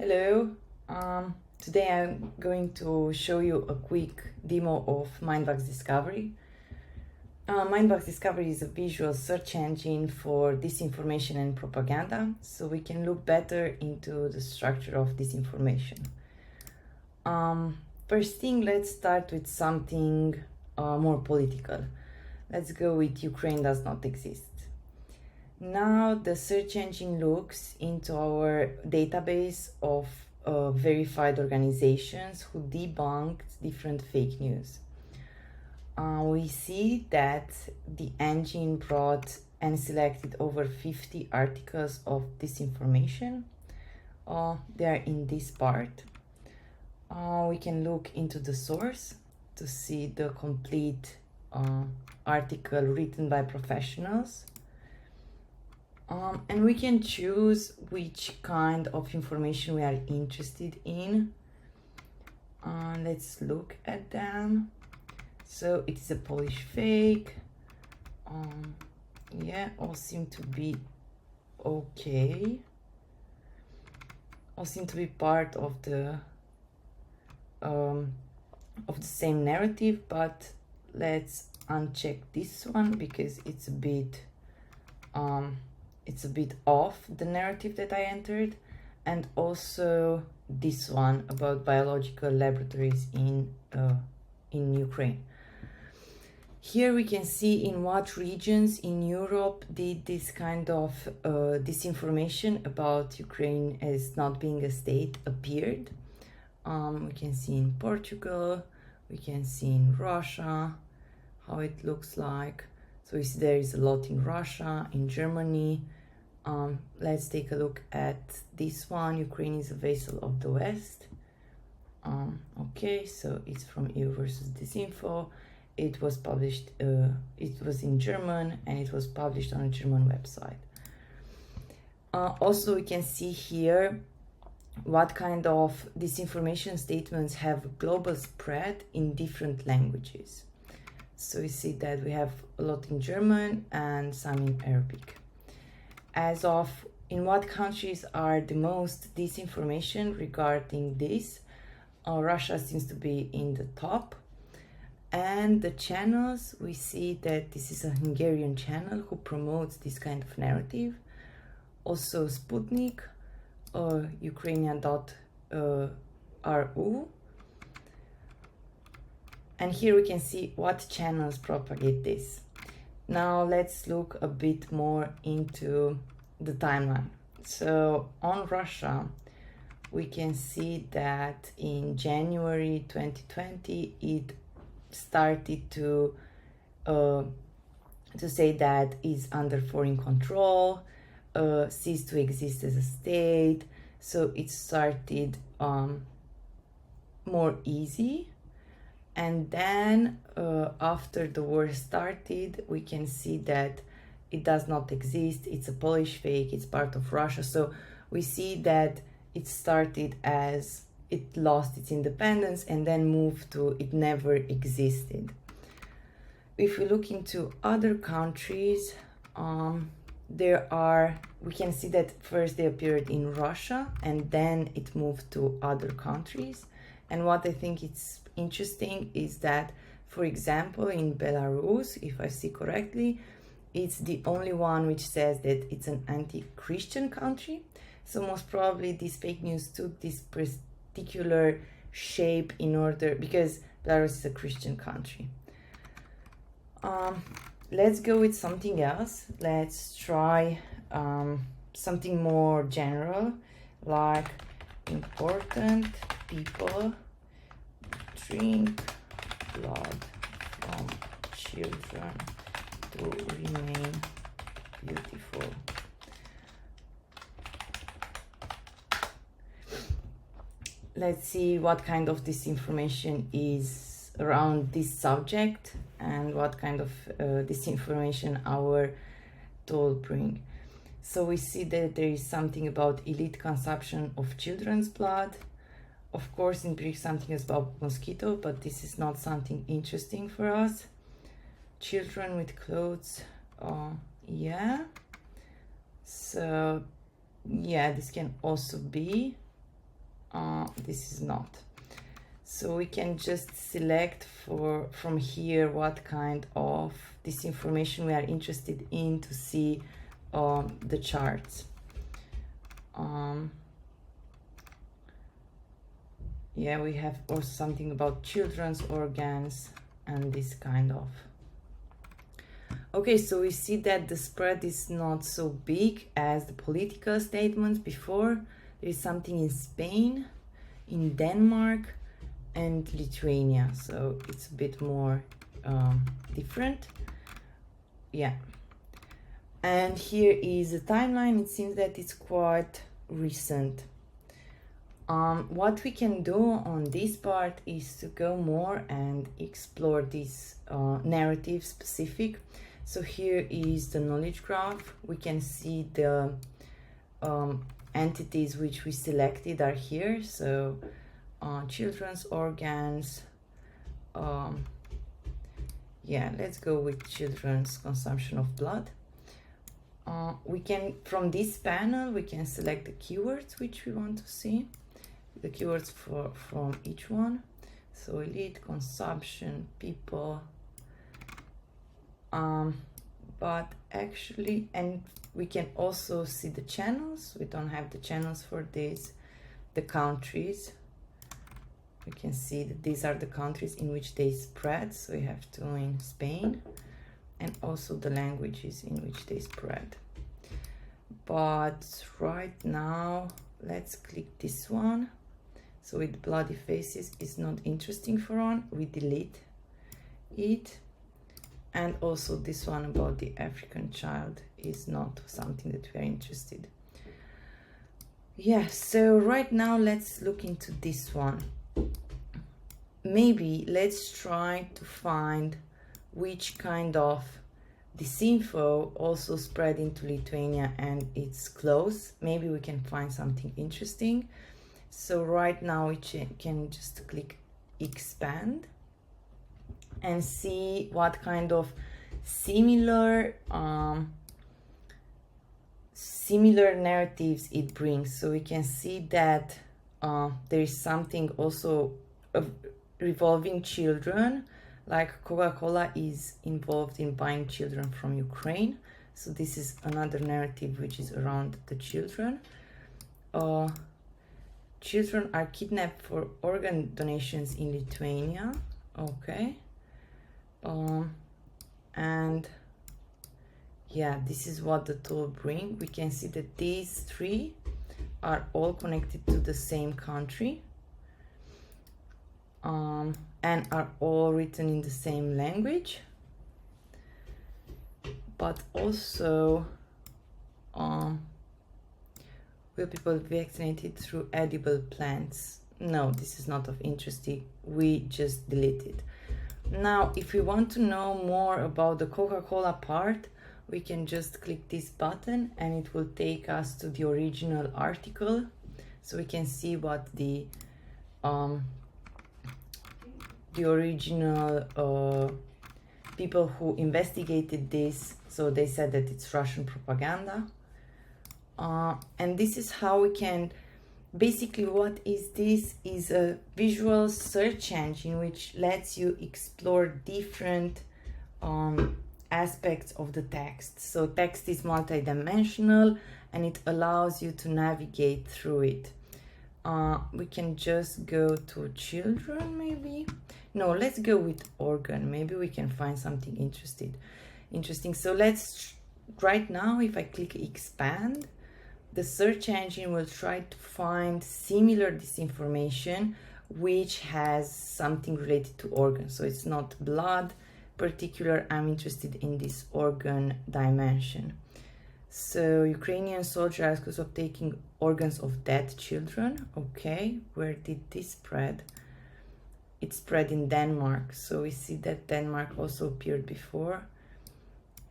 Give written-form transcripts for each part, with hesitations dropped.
Hello, today I'm going to show you a quick demo of Mindbugs Discovery. Mindbugs Discovery is a visual search engine for disinformation and propaganda, so we can look better into the structure of disinformation. First thing, let's start with something more political. Let's go with Ukraine does not exist. Now the search engine looks into our database of verified organizations who debunked different fake news. We see that the engine brought and selected over 50 articles of disinformation. They are in this part. We can look into the source to see the complete article written by professionals. And we can choose which kind of information we are interested in. Let's look at them. So it is a Polish fake. Yeah, all seem to be okay. All seem to be part of the same narrative, but let's uncheck this one because it's a bit off the narrative that I entered, and also this one about biological laboratories in Ukraine. Here we can see in what regions in Europe did this kind of disinformation about Ukraine as not being a state appeared. We can see in Portugal, we can see in Russia how it looks like. So we see there is a lot in Russia, in Germany. Let's take a look at this one. Ukraine is a vassal of the West. Okay, so it's from EU versus Disinfo. It was published, it was in German, and it was published on a German website. Also, we can see here what kind of disinformation statements have global spread in different languages. So you see that we have a lot in German and some in Arabic. As of in what countries are the most disinformation regarding this, Russia seems to be in the top. And the channels, we see that this is a Hungarian channel who promotes this kind of narrative. Also Sputnik, Ukrainian.ru. And here we can see what channels propagate this. Now let's look a bit more into the timeline. So on Russia, we can see that in January 2020, it started to say that it's under foreign control, ceased to exist as a state. So it started more easy. And then after the war started, we can see that it does not exist. It's a Polish fake. It's part of Russia. So we see that it started as it lost its independence and then moved to it never existed. If we look into other countries, we can see that first they appeared in Russia and then it moved to other countries. And what I think it's interesting is that, for example, in Belarus, if I see correctly, it's the only one which says that it's an anti-Christian country. So most probably this fake news took this particular shape in order, because Belarus is a Christian country. Let's go with something else. Let's try something more general, like important people drink blood from children to remain beautiful. Let's see what kind of disinformation is around this subject and what kind of disinformation our tool bring. So we see that there is something about elite consumption of children's blood. Of course, it brings something about mosquito, but this is not something interesting for us. Children with clothes, yeah. So yeah, this can also be This is not. So we can just select from here what kind of disinformation we are interested in to see the charts. Yeah, we have also something about children's organs and this kind of. Okay, so we see that the spread is not so big as the political statements before. There is something in Spain, in Denmark, and Lithuania, so it's a bit more different. Yeah, and here is the timeline. It seems that it's quite recent. What we can do on this part is to go more and explore this narrative specific. So here is the knowledge graph. We can see the entities which we selected are here. So children's organs. Yeah, let's go with children's consumption of blood. We can, from this panel, we can select the keywords which we want to see. The keywords from each one. So elite, consumption, people. But actually, and we can also see the channels. We don't have the channels for this. The countries. We can see that these are the countries in which they spread. So we have two in Spain, and also the languages in which they spread. But right now, let's click this one. So with bloody faces is not interesting for one. We delete it. And also this one about the African child is not something that we are interested. Yeah, so right now let's look into this one. Maybe let's try to find which kind of disinfo also spread into Lithuania and it's close. Maybe we can find something interesting. So right now we can just click expand and see what kind of similar narratives it brings. So we can see that there is something also revolving children, like Coca-Cola is involved in buying children from Ukraine. So this is another narrative which is around the children. Children are kidnapped for organ donations in Lithuania. Okay. And yeah, this is what the tool brings. We can see that these three are all connected to the same country. And are all written in the same language. But also, will people be vaccinated through edible plants? No, this is not of interest. We just delete it. Now, if we want to know more about the Coca-Cola part, we can just click this button and it will take us to the original article. So we can see what the original people who investigated this, so they said that it's Russian propaganda. And this is how we can, basically what is this is a visual search engine which lets you explore different aspects of the text. So text is multidimensional and it allows you to navigate through it. We can just go to children maybe. No, let's go with organ. Maybe we can find something interesting. So let's, right now, if I click expand, the search engine will try to find similar disinformation which has something related to organs. So it's not blood particular, I'm interested in this organ dimension. So Ukrainian soldier are accused of taking organs of dead children. Okay, where did this spread? It spread in Denmark. So we see that Denmark also appeared before.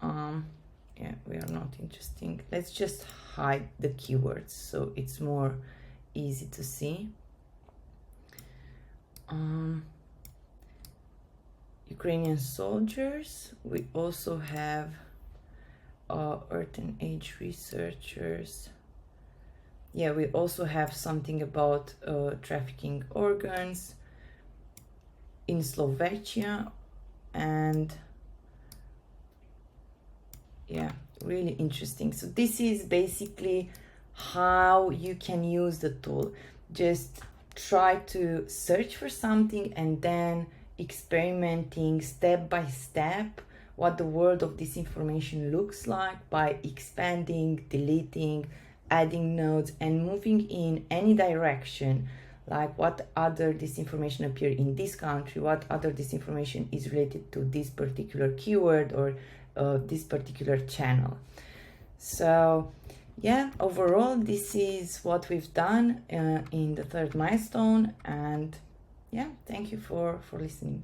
Yeah, we are not interesting. Let's just hide the keywords so it's more easy to see. Ukrainian soldiers. We also have Earth and Age researchers. yeah, we also have something about trafficking organs in Slovakia, and yeah, really interesting. So this is basically how you can use the tool. Just try to search for something and then experimenting step by step what the world of disinformation looks like by expanding, deleting, adding nodes, and moving in any direction, like what other disinformation appear in this country, what other disinformation is related to this particular keyword or this particular channel. So yeah, overall this is what we've done in the third milestone, and yeah, thank you for listening.